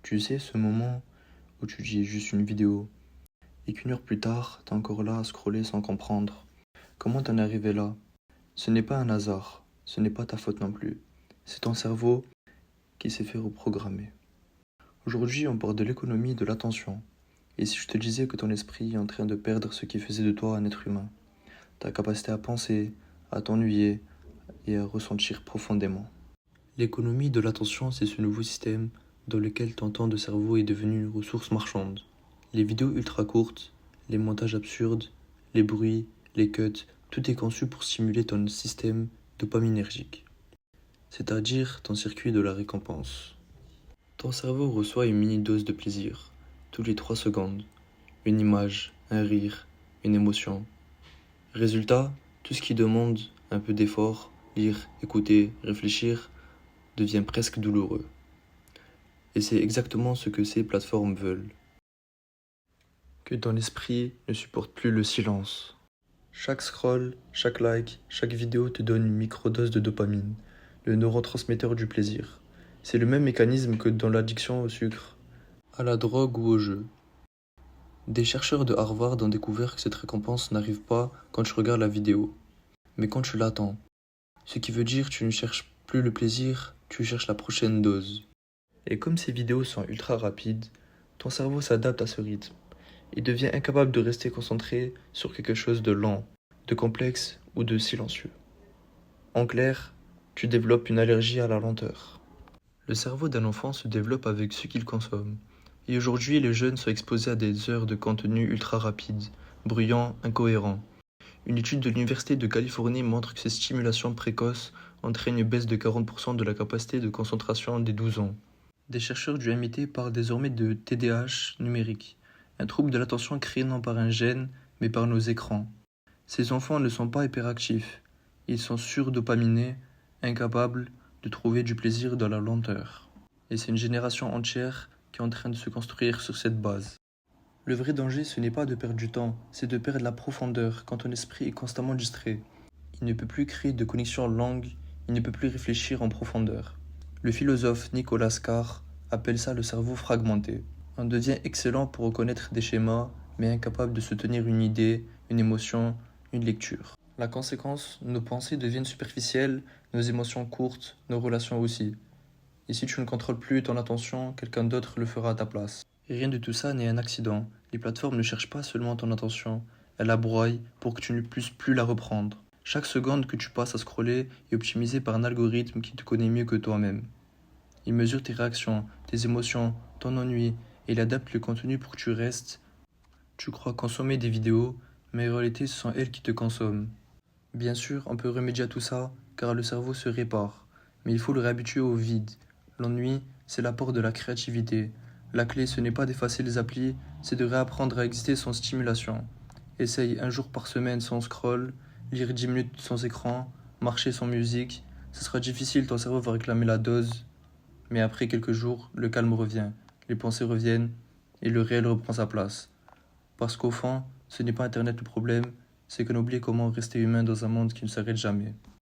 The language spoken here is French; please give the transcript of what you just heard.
Tu sais, ce moment où tu dis juste une vidéo et qu'une heure plus tard, t'es encore là à scroller sans comprendre. Comment t'en es arrivé là? Ce n'est pas un hasard, ce n'est pas ta faute non plus. C'est ton cerveau qui s'est fait reprogrammer. Aujourd'hui, on parle de l'économie et de l'attention. Et si je te disais que ton esprit est en train de perdre ce qui faisait de toi un être humain, ta capacité à penser, à t'ennuyer et à ressentir profondément. L'économie de l'attention, c'est ce nouveau système dans lequel ton temps de cerveau est devenu une ressource marchande. Les vidéos ultra courtes, les montages absurdes, les bruits, les cuts, tout est conçu pour stimuler ton système dopaminergique, c'est-à-dire ton circuit de la récompense. Ton cerveau reçoit une mini-dose de plaisir, toutes les 3 secondes, une image, un rire, une émotion. Résultat, tout ce qui demande un peu d'effort, lire, écouter, réfléchir, devient presque douloureux. Et c'est exactement ce que ces plateformes veulent. Que ton esprit ne supporte plus le silence. Chaque scroll, chaque like, chaque vidéo te donne une microdose de dopamine, le neurotransmetteur du plaisir. C'est le même mécanisme que dans l'addiction au sucre, à la drogue ou au jeu. Des chercheurs de Harvard ont découvert que cette récompense n'arrive pas quand tu regardes la vidéo, mais quand tu l'attends. Ce qui veut dire que tu ne cherches plus le plaisir, tu cherches la prochaine dose. Et comme ces vidéos sont ultra rapides, ton cerveau s'adapte à ce rythme. Il devient incapable de rester concentré sur quelque chose de lent, de complexe ou de silencieux. En clair, tu développes une allergie à la lenteur. Le cerveau d'un enfant se développe avec ce qu'il consomme. Et aujourd'hui, les jeunes sont exposés à des heures de contenu ultra rapide, bruyant, incohérent. Une étude de l'Université de Californie montre que ces stimulations précoces entraînent une baisse de 40% de la capacité de concentration des 12 ans. Des chercheurs du MIT parlent désormais de TDAH numérique, un trouble de l'attention créé non par un gène, mais par nos écrans. Ces enfants ne sont pas hyperactifs, ils sont surdopaminés, incapables de trouver du plaisir dans la lenteur. Et c'est une génération entière qui est en train de se construire sur cette base. Le vrai danger, ce n'est pas de perdre du temps, c'est de perdre la profondeur quand ton esprit est constamment distrait. Il ne peut plus créer de connexions longues, il ne peut plus réfléchir en profondeur. Le philosophe Nicolas Carr appelle ça le cerveau fragmenté. On devient excellent pour reconnaître des schémas, mais incapable de se tenir une idée, une émotion, une lecture. La conséquence, nos pensées deviennent superficielles, nos émotions courtes, nos relations aussi. Et si tu ne contrôles plus ton attention, quelqu'un d'autre le fera à ta place. Et rien de tout ça n'est un accident. Les plateformes ne cherchent pas seulement ton attention, elles la broient pour que tu ne puisses plus la reprendre. Chaque seconde que tu passes à scroller est optimisée par un algorithme qui te connaît mieux que toi-même. Il mesure tes réactions, tes émotions, ton ennui, et il adapte le contenu pour que tu restes. Tu crois consommer des vidéos, mais en réalité ce sont elles qui te consomment. Bien sûr, on peut remédier à tout ça, car le cerveau se répare. Mais il faut le réhabituer au vide. L'ennui, c'est l'apport de la créativité. La clé, ce n'est pas d'effacer les applis, c'est de réapprendre à exister sans stimulation. Essaye un jour par semaine sans scroll, lire 10 minutes sans écran, marcher sans musique. Ce sera difficile, ton cerveau va réclamer la dose. Mais après quelques jours, le calme revient, les pensées reviennent et le réel reprend sa place. Parce qu'au fond, ce n'est pas Internet le problème, c'est qu'on oublie comment rester humain dans un monde qui ne s'arrête jamais.